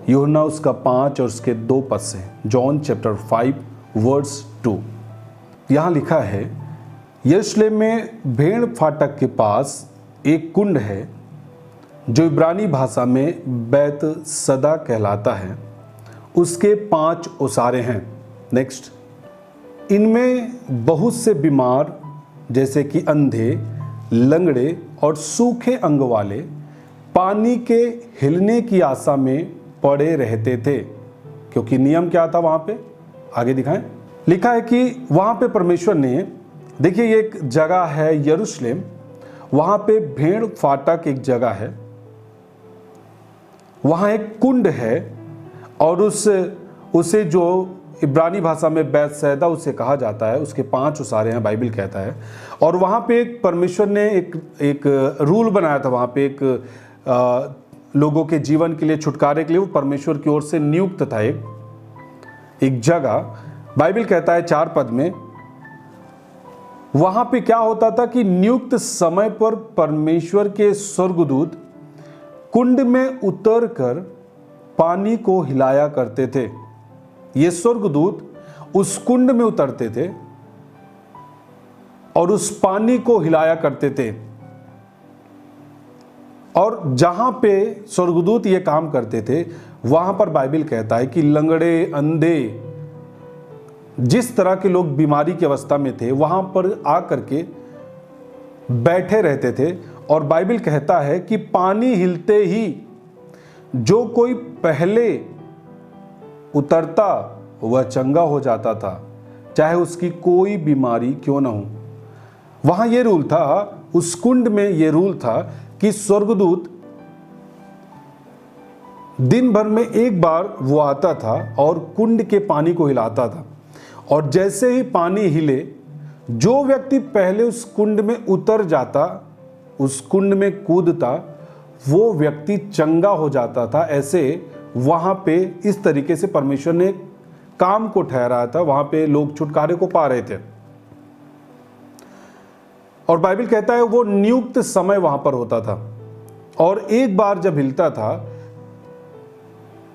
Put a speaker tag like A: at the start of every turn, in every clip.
A: यूहन्ना उसका 5 और उसके 2 पद से, जॉन चैप्टर 5 वर्स 2। यहाँ लिखा है, यरूशलेम में भेड़ फाटक के पास एक कुंड है जो इब्रानी भाषा में बैत सदा कहलाता है। उसके 5 ओसारे हैं। नेक्स्ट, इनमें बहुत से बीमार जैसे कि अंधे, लंगड़े और सूखे अंग वाले पानी के हिलने की आशा में पड़े रहते थे। क्योंकि नियम क्या था वहां पे, आगे दिखाएं। लिखा है कि वहां पे परमेश्वर ने, देखिए ये एक जगह है यरूशलेम, वहां पे भेड़ फाटक एक जगह है, वहां एक कुंड है और उसे जो इब्रानी भाषा में बैतसैदा उसे कहा जाता है, उसके 5 ओसारे हैं बाइबल कहता है। और वहाँ पे एक परमेश्वर ने एक रूल बनाया था, वहाँ पे एक लोगों के जीवन के लिए, छुटकारे के लिए, वो परमेश्वर की ओर से नियुक्त था एक जगह। बाइबल कहता है 4 पद में, वहाँ पे क्या होता था कि नियुक्त समय पर परमेश्वर के स्वर्गदूत कुंड में उतरकर पानी को हिलाया करते थे। ये स्वर्गदूत उस कुंड में उतरते थे और उस पानी को हिलाया करते थे। और जहां पे स्वर्गदूत ये काम करते थे, वहां पर बाइबल कहता है कि लंगड़े, अंधे, जिस तरह के लोग बीमारी की अवस्था में थे, वहां पर आकर के बैठे रहते थे। और बाइबल कहता है कि पानी हिलते ही जो कोई पहले उतरता वह चंगा हो जाता था, चाहे उसकी कोई बीमारी क्यों ना हो। वहां यह रूल था, उस कुंड में यह रूल था कि स्वर्गदूत दिन भर में एक बार वो आता था और कुंड के पानी को हिलाता था। और जैसे ही पानी हिले, जो व्यक्ति पहले उस कुंड में उतर जाता, उस कुंड में कूदता, वो व्यक्ति चंगा हो जाता था। ऐसे वहां पे इस तरीके से परमेश्वर ने काम को ठहराया था, वहां पे लोग छुटकारे को पा रहे थे। और बाइबल कहता है वो नियुक्त समय वहां पर होता था। और एक बार जब हिलता था,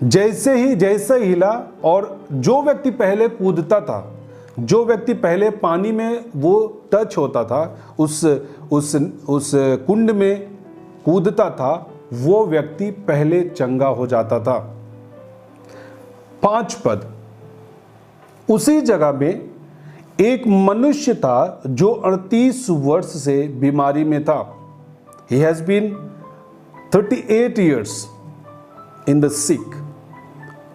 A: जैसे ही हिला, और जो व्यक्ति पहले कूदता था, जो व्यक्ति पहले पानी में वो टच होता था, उस कुंड में कूदता था, वो व्यक्ति पहले चंगा हो जाता था। 5 पद, उसी जगह में एक मनुष्य था जो 38 वर्ष से बीमारी में था। He has been 38 years in the sick.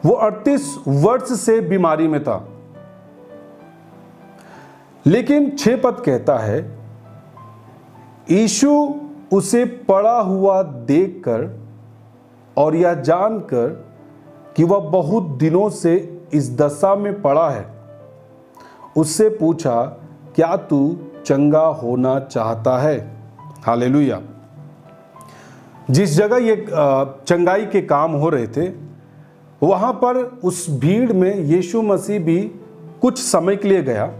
A: वो 38 वर्ष से बीमारी में था। लेकिन 6 पद कहता है, यीशु उसे पड़ा हुआ देखकर और यह जानकर कि वह बहुत दिनों से इस दशा में पड़ा है, उससे पूछा, क्या तू चंगा होना चाहता है? हालेलुया। जिस जगह ये चंगाई के काम हो रहे थे, वहां पर उस भीड़ में यीशु मसीह भी कुछ समय के लिए गया।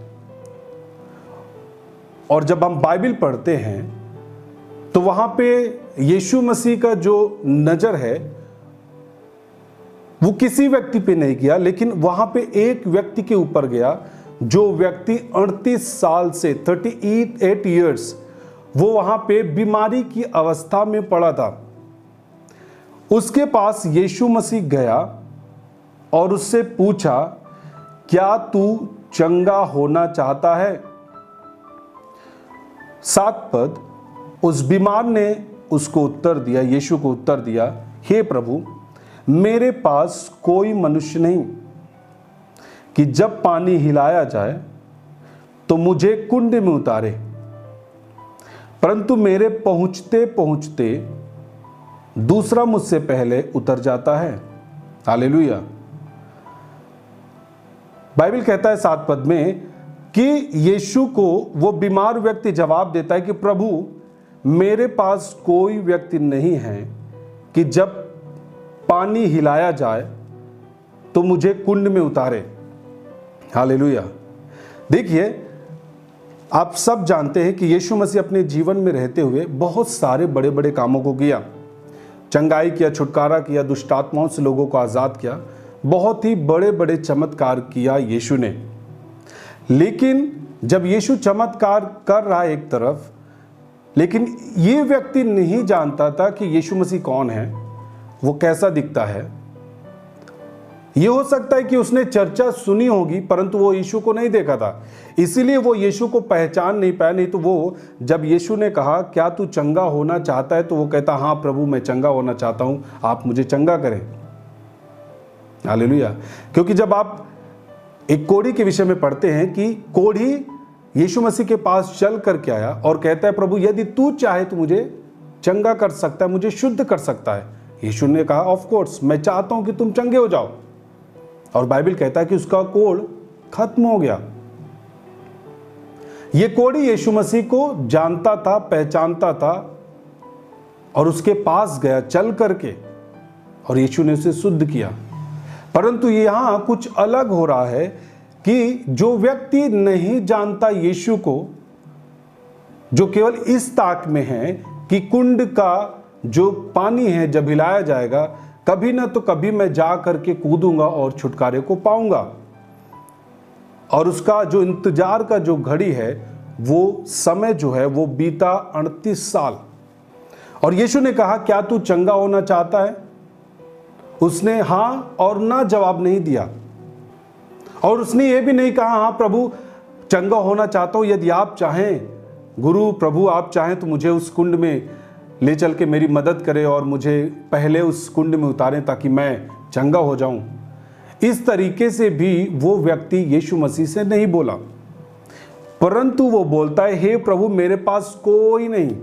A: और जब हम बाइबल पढ़ते हैं तो वहां पे यीशु मसीह का जो नजर है वो किसी व्यक्ति पे नहीं गया, लेकिन वहां पे एक व्यक्ति के ऊपर गया, जो व्यक्ति 38 साल से 38 ईयर्स वो वहां पे बीमारी की अवस्था में पड़ा था। उसके पास यीशु मसीह गया और उससे पूछा, क्या तू चंगा होना चाहता है? 7 पद, उस बीमार ने उसको उत्तर दिया, यीशु को उत्तर दिया, हे प्रभु, मेरे पास कोई मनुष्य नहीं कि जब पानी हिलाया जाए तो मुझे कुंड में उतारे, परंतु मेरे पहुंचते पहुंचते दूसरा मुझसे पहले उतर जाता है। हालेलुया। बाइबल कहता है 7 पद में कि यीशु को वो बीमार व्यक्ति जवाब देता है कि प्रभु, मेरे पास कोई व्यक्ति नहीं है कि जब पानी हिलाया जाए तो मुझे कुंड में उतारे। हालेलुया। देखिए, आप सब जानते हैं कि यीशु मसीह अपने जीवन में रहते हुए बहुत सारे बड़े बड़े कामों को किया। चंगाई किया, छुटकारा किया, दुष्ट आत्माओं से लोगों को आज़ाद किया, बहुत ही बड़े बड़े चमत्कार किया यीशु ने। लेकिन जब यीशु चमत्कार कर रहा है एक तरफ, लेकिन ये व्यक्ति नहीं जानता था कि यीशु मसीह कौन है, वो कैसा दिखता है। ये हो सकता है कि उसने चर्चा सुनी होगी परंतु वो यीशु को नहीं देखा था, इसीलिए वो यीशु को पहचान नहीं पाया। नहीं तो वो जब यीशु ने कहा क्या तू चंगा होना चाहता है, तो वो कहता हाँ प्रभु मैं चंगा होना चाहता हूँ, आप मुझे चंगा करें। हालेलुया। क्योंकि जब आप एक कोढ़ी के विषय में पढ़ते हैं कि कोढ़ी यीशु मसीह के पास चल करके आया और कहता है प्रभु यदि तू चाहे तो मुझे चंगा कर सकता है, मुझे शुद्ध कर सकता है। यीशु ने कहा ऑफ कोर्स मैं चाहता हूं कि तुम चंगे हो जाओ, और बाइबल कहता है कि उसका कोढ़ खत्म हो गया। यह कोढ़ी यीशु मसीह को जानता था, पहचानता था और उसके पास गया चल करके, और यीशु ने उसे शुद्ध किया। परंतु यहां कुछ अलग हो रहा है कि जो व्यक्ति नहीं जानता यीशु को, जो केवल इस ताक में है कि कुंड का जो पानी है जब हिलाया जाएगा कभी ना तो कभी मैं जा करके कूदूंगा और छुटकारे को पाऊंगा, और उसका जो इंतजार का जो घड़ी है वो समय जो है वो बीता 38 साल। और यीशु ने कहा क्या तू चंगा होना चाहता है? उसने हाँ और ना जवाब नहीं दिया, और उसने ये भी नहीं कहा हाँ प्रभु चंगा होना चाहता हूं, यदि आप चाहें गुरु प्रभु आप चाहें तो मुझे उस कुंड में ले चल के मेरी मदद करें और मुझे पहले उस कुंड में उतारें ताकि मैं चंगा हो जाऊं। इस तरीके से भी वो व्यक्ति यीशु मसीह से नहीं बोला, परंतु वो बोलता है हे प्रभु मेरे पास कोई नहीं,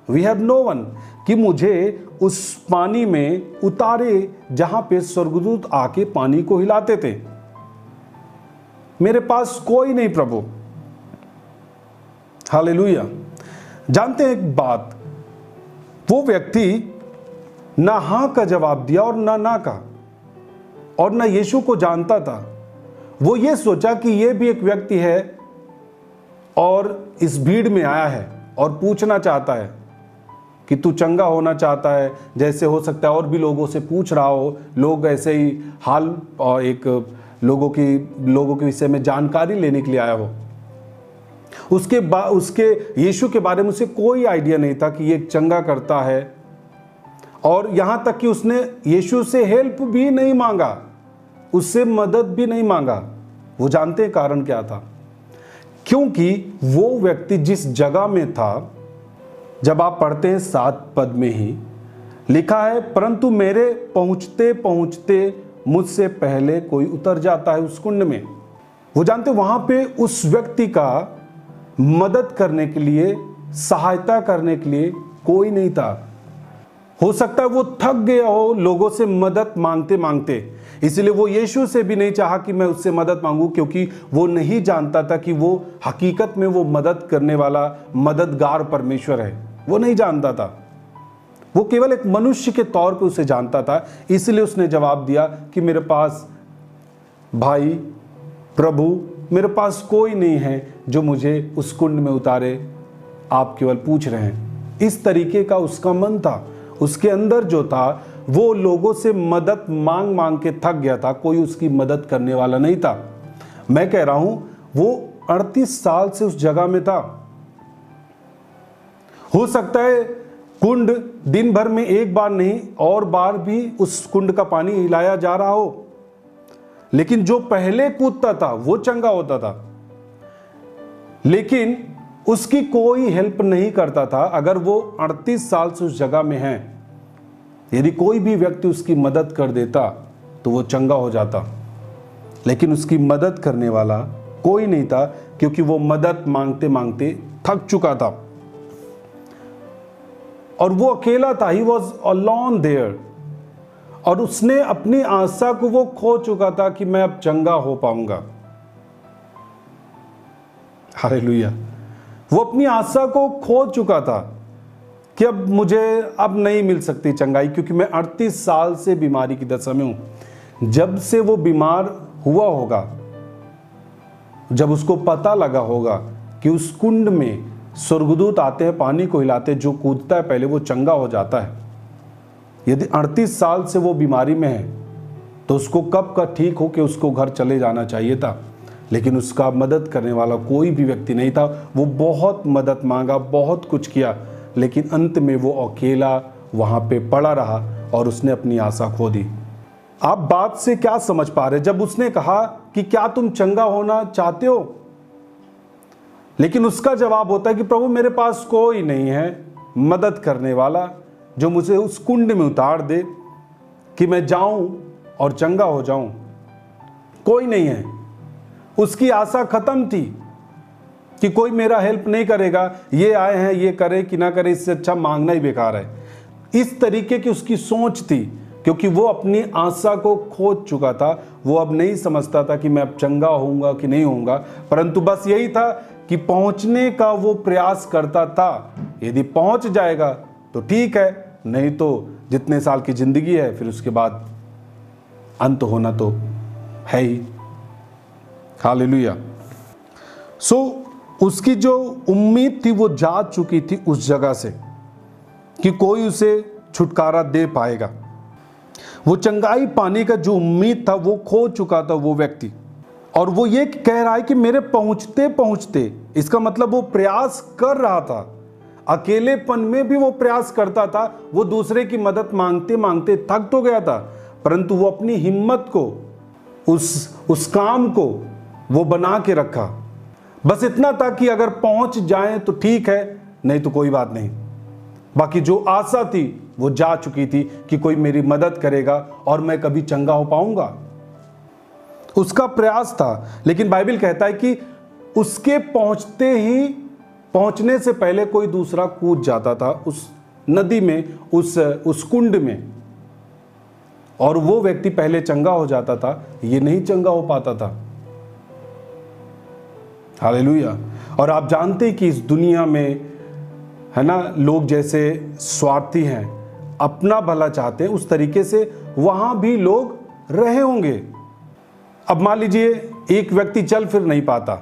A: वी हैव नो वन, कि मुझे उस पानी में उतारे जहां पे स्वर्गदूत आके पानी को हिलाते थे। मेरे पास कोई नहीं प्रभु। हालेलुया। जानते हैं एक बात, वो व्यक्ति ना हां का जवाब दिया और ना का, और ना यीशु को जानता था। वो ये सोचा कि ये भी एक व्यक्ति है और इस भीड़ में आया है और पूछना चाहता है कि तू चंगा होना चाहता है। जैसे हो सकता है और भी लोगों से पूछ रहा हो, लोग ऐसे ही हाल और एक लोगों के विषय में जानकारी लेने के लिए आया हो। उसके यीशु के बारे में उसे कोई आइडिया नहीं था कि ये चंगा करता है, और यहां तक कि उसने यीशु से हेल्प भी नहीं मांगा, उससे मदद भी नहीं मांगा। वो जानते हैं कारण क्या था? क्योंकि वो व्यक्ति जिस जगह में था, जब आप पढ़ते हैं 7 पद में ही लिखा है परंतु मेरे पहुंचते पहुंचते मुझसे पहले कोई उतर जाता है उस कुंड में। वो जानते वहां पे उस व्यक्ति का मदद करने के लिए, सहायता करने के लिए कोई नहीं था। हो सकता है वो थक गया हो लोगों से मदद मांगते मांगते, इसलिए वो यीशु से भी नहीं चाहा कि मैं उससे मदद मांगू, क्योंकि वो नहीं जानता था कि वो हकीकत में वो मदद करने वाला मददगार परमेश्वर है। वो नहीं जानता था, वो केवल एक मनुष्य के तौर पे उसे जानता था। इसलिए उसने जवाब दिया कि मेरे पास भाई प्रभु मेरे पास कोई नहीं है जो मुझे उस कुंड में उतारे, आप केवल पूछ रहे हैं। इस तरीके का उसका मन था। उसके अंदर जो था वो लोगों से मदद मांग मांग के थक गया था, कोई उसकी मदद करने वाला नहीं था। मैं कह रहा हूं वो 38 साल से उस जगह में था। हो सकता है कुंड दिन भर में एक बार नहीं और बार भी उस कुंड का पानी हिलाया जा रहा हो, लेकिन जो पहले कूदता था वो चंगा होता था, लेकिन उसकी कोई हेल्प नहीं करता था। अगर वो 38 साल से उस जगह में है, यदि कोई भी व्यक्ति उसकी मदद कर देता तो वो चंगा हो जाता, लेकिन उसकी मदद करने वाला कोई नहीं था, क्योंकि वो मदद मांगते मांगते थक चुका था और वो अकेला था। ही वॉज अलोन देयर, और उसने अपनी आशा को वो खो चुका था कि मैं अब चंगा हो पाऊंगा। हालेलुया। वो अपनी आशा को खो चुका था कि अब मुझे अब नहीं मिल सकती चंगाई, क्योंकि मैं 38 साल से बीमारी की दशा में हूं। जब से वो बीमार हुआ होगा, जब उसको पता लगा होगा कि उस कुंड में स्वर्गदूत आते हैं पानी को हिलाते, जो कूदता है पहले वो चंगा हो जाता है, यदि 38 साल से वो बीमारी में है तो उसको कब का ठीक हो कि उसको घर चले जाना चाहिए था, लेकिन उसका मदद करने वाला कोई भी व्यक्ति नहीं था। वो बहुत मदद मांगा, बहुत कुछ किया, लेकिन अंत में वो अकेला वहाँ पे पड़ा रहा और उसने अपनी आशा खो दी। आप बात से क्या समझ पा रहे? जब उसने कहा कि क्या तुम चंगा होना चाहते हो, लेकिन उसका जवाब होता है कि प्रभु मेरे पास कोई नहीं है मदद करने वाला जो मुझे उस कुंड में उतार दे कि मैं जाऊं और चंगा हो जाऊं। कोई नहीं है। उसकी आशा खत्म थी कि कोई मेरा हेल्प नहीं करेगा, ये आए हैं, ये करे कि ना करे, इससे अच्छा मांगना ही बेकार है। इस तरीके की उसकी सोच थी, क्योंकि वो अपनी आशा को खो चुका था। वो अब नहीं समझता था कि मैं अब चंगा होऊंगा कि नहीं होऊंगा, परंतु बस यही था कि पहुंचने का वो प्रयास करता था। यदि पहुंच जाएगा तो ठीक है, नहीं तो जितने साल की जिंदगी है फिर उसके बाद अंत होना तो है ही। हालेलुया। सो उसकी जो उम्मीद थी वो जा चुकी थी उस जगह से कि कोई उसे छुटकारा दे पाएगा। वो चंगाई पाने का जो उम्मीद था वो खो चुका था वो व्यक्ति। और वो ये कह रहा है कि मेरे पहुंचते पहुंचते, इसका मतलब वो प्रयास कर रहा था, अकेलेपन में भी वो प्रयास करता था। वो दूसरे की मदद मांगते मांगते थक तो गया था, परंतु वो अपनी हिम्मत को, उस काम को वो बना के रखा। बस इतना था कि अगर पहुंच जाएं तो ठीक है, नहीं तो कोई बात नहीं। बाकी जो आशा थी वो जा चुकी थी कि कोई मेरी मदद करेगा और मैं कभी चंगा हो पाऊंगा। उसका प्रयास था, लेकिन बाइबल कहता है कि उसके पहुंचने से पहले कोई दूसरा कूद जाता था उस नदी में, उस कुंड में, और वो व्यक्ति पहले चंगा हो जाता था, ये नहीं चंगा हो पाता था। हालेलुया। और आप जानते हैं कि इस दुनिया में, है ना, लोग जैसे स्वार्थी हैं, अपना भला चाहते हैं, उस तरीके से वहां भी लोग रहे होंगे। अब मान लीजिए एक व्यक्ति चल फिर नहीं पाता,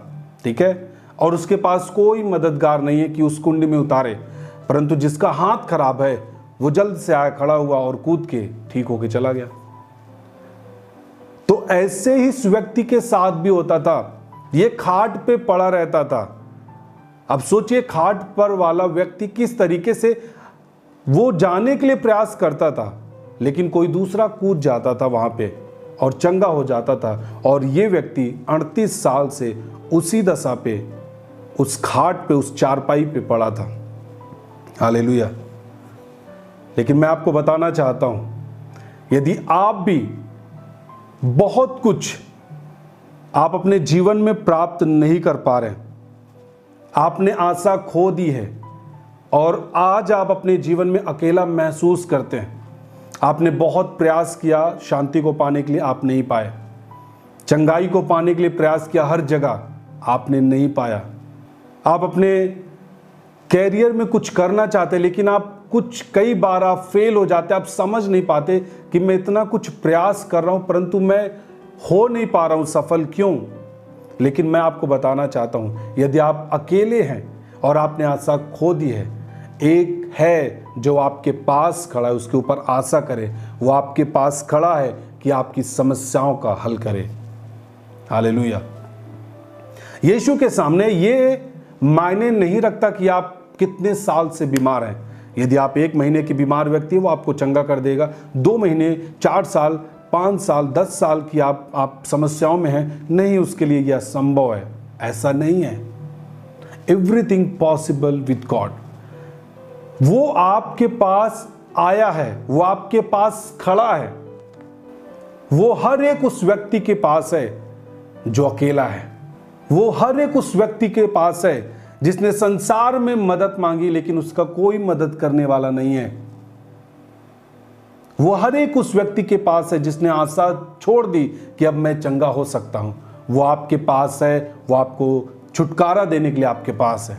A: ठीक है, और उसके पास कोई मददगार नहीं है कि उस कुंड में उतारे, परंतु जिसका हाथ खराब है वो जल्द से आया, खड़ा हुआ और कूद के ठीक होके चला गया। तो ऐसे ही इस व्यक्ति के साथ भी होता था। ये खाट पे पड़ा रहता था। अब सोचिए खाट पर वाला व्यक्ति किस तरीके से वो जाने के लिए प्रयास करता था, लेकिन कोई दूसरा कूद जाता था वहां पे और चंगा हो जाता था। और ये व्यक्ति 38 साल से उसी दशा पे, उस खाट पे, उस चारपाई पे पड़ा था। हालेलुया। लेकिन मैं आपको बताना चाहता हूं, यदि आप भी बहुत कुछ आप अपने जीवन में प्राप्त नहीं कर पा रहे, आपने आशा खो दी है और आज आप अपने जीवन में अकेला महसूस करते हैं, आपने बहुत प्रयास किया शांति को पाने के लिए, आप नहीं पाए, चंगाई को पाने के लिए प्रयास किया हर जगह, आपने नहीं पाया, आप अपने कैरियर में कुछ करना चाहते लेकिन आप कई बार आप फेल हो जाते, आप समझ नहीं पाते कि मैं इतना कुछ प्रयास कर रहा हूं परंतु मैं हो नहीं पा रहा हूं सफल, क्यों? लेकिन मैं आपको बताना चाहता हूं, यदि आप अकेले हैं और आपने आशा खो दी है, एक है जो आपके पास खड़ा है, उसके ऊपर आशा करें। वो आपके पास खड़ा है कि आपकी समस्याओं का हल करे। हालेलुया। यीशु के सामने ये मायने नहीं रखता कि आप कितने साल से बीमार हैं। यदि आप 1 महीने की बीमार व्यक्ति है, वो आपको चंगा कर देगा। 2 महीने, 4 साल, 5 साल, 10 साल की आप समस्याओं में हैं, नहीं, उसके लिए यह संभव है। ऐसा नहीं है। Everything possible with God. वो आपके पास आया है, वो आपके पास खड़ा है। वो हर एक उस व्यक्ति के पास है जो अकेला है। वो हर एक उस व्यक्ति के पास है जिसने संसार में मदद मांगी लेकिन उसका कोई मदद करने वाला नहीं है। वो हर एक उस व्यक्ति के पास है जिसने आशा छोड़ दी कि अब मैं चंगा हो सकता हूं। वो आपके पास है, वो आपको छुटकारा देने के लिए आपके पास है।